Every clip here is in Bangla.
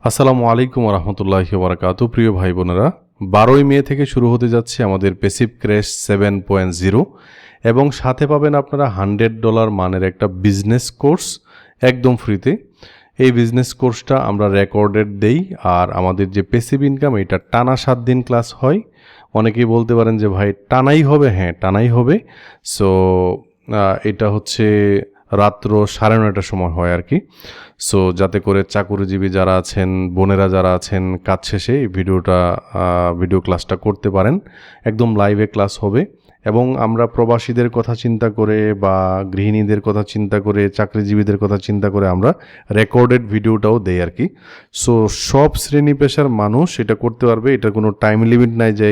আসসালামু আলাইকুম রহমতুল্লাহি বারাকাতু। প্রিয় ভাই বোনেরা, 12ই মে থেকে শুরু হতে যাচ্ছে আমাদের প্যাসিভ ক্র্যাশ 7.0 এবং সাথে পাবেন আপনারা $100 মানের একটা বিজনেস কোর্স একদম ফ্রিতে। এই বিজনেস কোর্সটা আমরা রেকর্ডেড দেই, আর আমাদের যে প্যাসিভ ইনকাম এটা টানা 7 দিন ক্লাস হয়। অনেকেই বলতে পারেন যে ভাই টানাই হবে। হ্যাঁ, টানাই হবে। সো এটা হচ্ছে রাত্র 9:30টার সময় হয় আর কি। সো যাতে করে চাকুরিজীবী যারা আছেন, বোনেরা যারা আছেন, কাজ শেষে এই ভিডিও ক্লাসটা করতে পারেন। একদম লাইভে ক্লাস হবে এবং আমরা প্রবাসীদের কথা চিন্তা করে বা গৃহিণীদের কথা চিন্তা করে, চাকরিজীবীদের কথা চিন্তা করে আমরা রেকর্ডেড ভিডিওটাও দেই আর কি। সো সব শ্রেণী পেশার মানুষ এটা করতে পারবে। এটার কোনো টাইম লিমিট নাই যে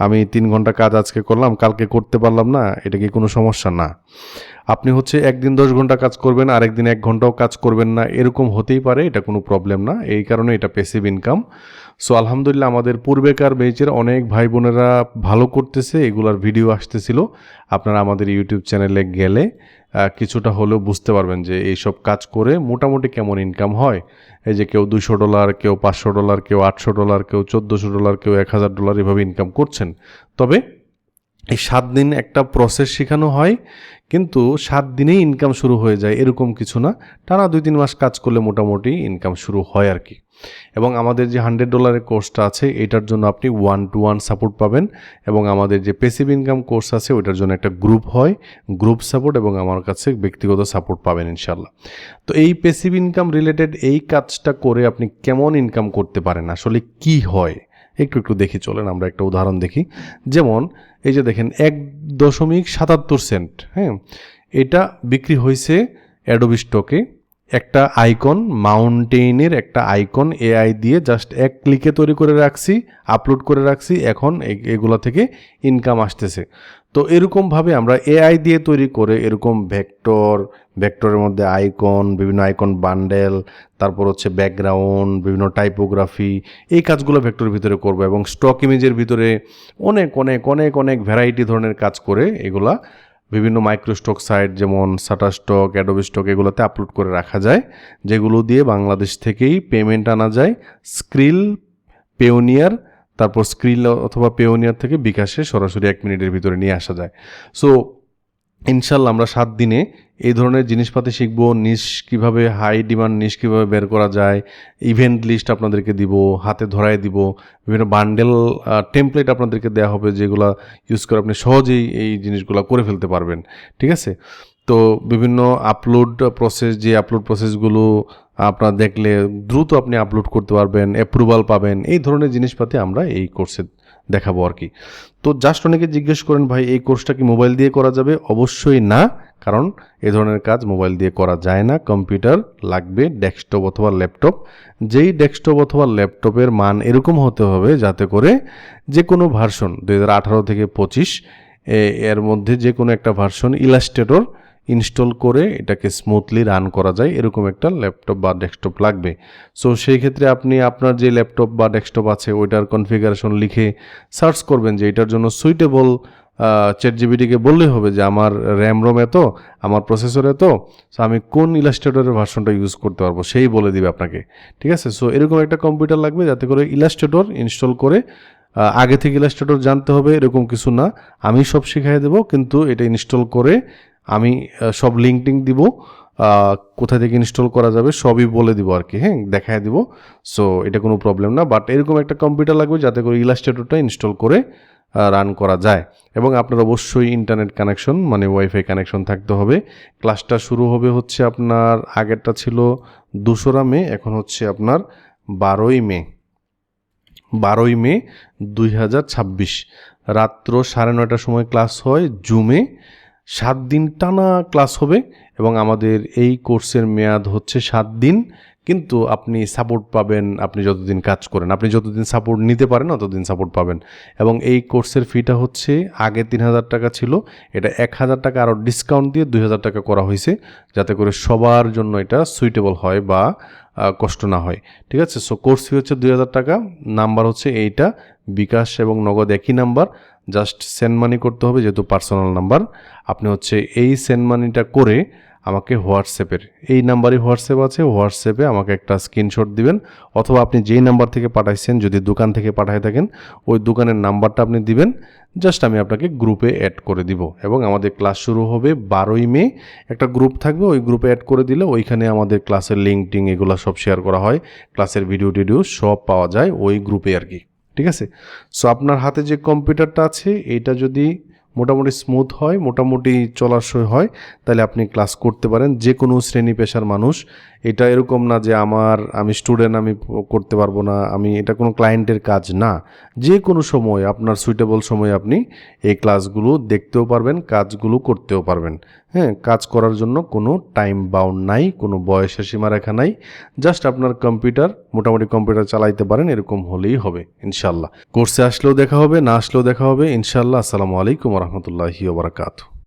আমি 3 ঘন্টা কাজ আজকে করলাম, কালকে করতে পারলাম না, এটা কি কোনো সমস্যা না। আপনি হচ্ছে একদিন 10 ঘন্টা কাজ করবেন, আরেকদিন 1 ঘন্টাও কাজ করবেন না, এরকম হতেই পারে। এটা কোনো প্রবলেম না। এই কারণে এটা প্যাসিভ ইনকাম। সো আলহামদুলিল্লাহ আমাদের পূর্বেকার ব্যাচের অনেক ভাই বোনেরা ভালো করতেছে, এগুলার ভিডিও আসতেছিল। আপনারা আমাদের ইউটিউব চ্যানেলে গেলে কিছুটা হলেও বুঝতে পারবেন যে এইসব কাজ করে মোটামুটি কেমন ইনকাম হয়। এই যে কেউ $200, কেউ $500, কেউ $800, কেউ $1400, কেউ $1000 এভাবে ইনকাম করছেন। তবে এই 7 দিন একটা প্রসেস শেখানো হয়, কিন্তু 7 দিনেই ইনকাম শুরু হয়ে যায় এরকম কিছু না। টানা 2-3 মাস কাজ করলে মোটামুটি ইনকাম শুরু হয় আর কি। এবং আমাদের যে $100 কোর্সটা আছে এটার জন্য আপনি 1-to-1 সাপোর্ট পাবেন, এবং আমাদের যে প্যাসিভ ইনকাম কোর্স আছে ওইটার জন্য একটা গ্রুপ হয়, গ্রুপ সাপোর্ট, এবং আমার কাছে ব্যক্তিগত সাপোর্ট পাবেন ইনশাল্লাহ। তো এই প্যাসিভ ইনকাম রিলেটেড এই কাজটা করে আপনি কেমন ইনকাম করতে পারেন, আসলে কি হয় একটু দেখি, চলেন আমরা একটা উদাহরণ দেখি। যেমন এই যে দেখেন 1.77 সেন্ট, হ্যাঁ, এটা বিক্রি হয়েছে অ্যাডোবি স্টকে। একটা আইকন, মাউন্টেইনের একটা আইকন এআই দিয়ে জাস্ট 1 ক্লিকে তৈরি করে রাখছি, আপলোড করে রাখছি, এখন এগুলা থেকে ইনকাম আসতেছে। তো এরকমভাবে আমরা এআই দিয়ে তৈরি করে এরকম ভেক্টরের মধ্যে আইকন, বিভিন্ন আইকন বান্ডেল, তারপর হচ্ছে ব্যাকগ্রাউন্ড, বিভিন্ন টাইপোগ্রাফি, এই কাজগুলো ভেক্টরের ভিতরে করব, এবং স্টক ইমেজের ভিতরে অনেক অনেক অনেক অনেক ভ্যারাইটি ধরনের কাজ করে এগুলা বিভিন্ন মাইক্রোস্টক সাইট যেমন শাটারস্টক, অ্যাডোবি স্টক, এগুলোতে আপলোড করে রাখা যায়, যেগুলো দিয়ে বাংলাদেশ থেকেই পেমেন্ট আনা যায়। স্ক্রিল, পেওনিয়ার, তারপর স্ক্রিল অথবা পেওনিয়ার থেকে বিকাশে সরাসরি 1 মিনিটের ভিতরে নিয়ে আসা যায়। সো ইনশাল্লাহ আমরা 7 দিনে এই ধরনের জিনিসপাতি শিখবো। নিশ কীভাবে, হাই ডিমান্ড নিশ কীভাবে বের করা যায়, ইভেন্ট লিস্ট আপনাদেরকে দিব, হাতে ধরায় দিব, বিভিন্ন বান্ডেল টেমপ্লেট আপনাদেরকে দেওয়া হবে, যেগুলো ইউজ করে আপনি সহজেই এই জিনিসগুলো করে ফেলতে পারবেন। ঠিক আছে? তো বিভিন্ন আপলোড প্রসেসগুলো আপনার দেখলে দ্রুত আপনি আপলোড করতে পারবেন, অ্যাপ্রুভাল পাবেন, এই ধরনের জিনিসপাতি আমরা এই কোর্সে দেখাবো আর কি। তো জাস্ট অনেকে জিজ্ঞেস করেন, ভাই এই কোর্সটা কি মোবাইল দিয়ে করা যাবে? অবশ্যই না, কারণ এই ধরনের কাজ মোবাইল দিয়ে করা যায় না। কম্পিউটার লাগবে, ডেস্কটপ অথবা ল্যাপটপ। যেই ডেস্কটপ অথবা ল্যাপটপের মান এরকম হতে হবে যাতে করে যে কোনো ভার্সন 2018 থেকে 25 এর মধ্যে যে কোনো একটা ভার্সন ইলাস্ট্রেটর ইনস্টল করে এটাকে স্মুথলি রান করা যায়, এরকম একটা ল্যাপটপ বা ডেস্কটপ লাগবে। সো সেই ক্ষেত্রে আপনি আপনার যে ল্যাপটপ বা ডেস্কটপ আছে ওইটার কনফিগারেশন লিখে সার্চ করবেন যে এটার জন্য সুইটেবল। চ্যাটজিপিটিকে বললেই হবে যে আমার র্যাম রোম এত, আমার প্রসেসর এত, সো আমি কোন ইলাস্ট্রেটরের ভার্সনটা ইউজ করতে পারবো সেই বলে দিবে আপনাকে। ঠিক আছে? সো এরকম একটা কম্পিউটার লাগবে যাতে করে ইলাস্ট্রেটর ইনস্টল করে, আগে থেকে ইলাস্ট্রেটর জানতে হবে এরকম কিছু না, আমি সব শিখাই দেবো, কিন্তু এটা ইনস্টল করে আমি সব লিঙ্ক দিব, কোথা থেকে ইনস্টল করা যাবে সবই বলে দিব আর কি, হ্যাঁ, দেখায় দিব। সো এটা কোনো প্রবলেম না, বাট এরকম একটা কম্পিউটার লাগবে যাতে করে ইলাস্ট্রেটরটা ইনস্টল করে রান করা যায়। এবং আপনার অবশ্যই ইন্টারনেট কানেকশন, মানে ওয়াইফাই কানেকশন থাকতে হবে। ক্লাসটা শুরু হবে হচ্ছে আপনার, আগেরটা ছিল 2রা মে, এখন হচ্ছে আপনার 12ই মে 2026 রাত্র 9:30টার সময় ক্লাস হয় জুমে। 7 দিন টানা ক্লাস হবে, এবং আমাদের এই কোর্সের মেয়াদ হচ্ছে 7 দিন, কিন্তু আপনি সাপোর্ট পাবেন আপনি যতদিন কাজ করেন। আপনি যতদিন সাপোর্ট নিতে পারেন ততদিন সাপোর্ট পাবেন। এবং এই কোর্সের ফিটা হচ্ছে আগে 3000 টাকা ছিল, এটা 1000 টাকা আরও ডিসকাউন্ট দিয়ে 2000 টাকা করা হয়েছে, যাতে করে সবার জন্য এটা সুইটেবল হয় বা কষ্ট না হয়। ঠিক আছে? সো কোর্স ফি হচ্ছে 2000 টাকা। নাম্বার হচ্ছে এইটা, বিকাশ এবং নগদ একই নাম্বার, জাস্ট সেন্ড মানি করতে হবে, যেহেতু পার্সোনাল নাম্বার। আপনি হচ্ছে এই সেন্ড মানিটা করে আমাকে হোয়াটসঅ্যাপের এই নাম্বারই হোয়াটসঅ্যাপ আছে, হোয়াটসঅ্যাপে আমাকে একটা স্ক্রিনশট দিবেন, অথবা আপনি যেই নাম্বার থেকে পাঠাইছেন যদি দোকান থেকে পাঠায় থাকেন ওই দোকানের নাম্বারটা আপনি দিবেন। জাস্ট আমি আপনাকে গ্রুপে অ্যাড করে দিব এবং আমাদের ক্লাস শুরু হবে 12ই মে। একটা গ্রুপ থাকবে, ওই গ্রুপে অ্যাড করে দিলে ওইখানে আমাদের ক্লাসের লিঙ্ক টিং এগুলো সব শেয়ার করা হয়, ক্লাসের ভিডিও টিডিও সব পাওয়া যায় ওই গ্রুপে আর কি। ঠিক আছে? সো আপনার হাতে যে কম্পিউটারটা আছে এইটা যদি মোটামুটি স্মুথ হয়, মোটামুটি চলার হয়, তাহলে আপনি ক্লাস করতে পারেন, যে কোনো শ্রেণী পেশার মানুষ। এটা এরকম না যে আমি স্টুডেন্ট আমি করতে পারবো না, এটা কোনো ক্লায়েন্টের কাজ না। যে কোনো সময় আপনার সুইটেবল সময় আপনি এই ক্লাসগুলো দেখতেও পারবেন, কাজগুলো করতেও পারবেন। হ্যাঁ, কাজ করার জন্য কোনো টাইম বাউন্ড নাই, কোনো বয়সের সীমারেখা নাই। জাস্ট আপনার মোটামুটি কম্পিউটার চালাইতে পারেন, এরকম হলেই হবে ইনশাল্লাহ। কোর্সে আসলেও দেখা হবে, না আসলেও দেখা হবে ইনশাল্লাহ। আসসালামু আলাইকুম রহমতুল্লাহি ওয়া বারাকাতুহু।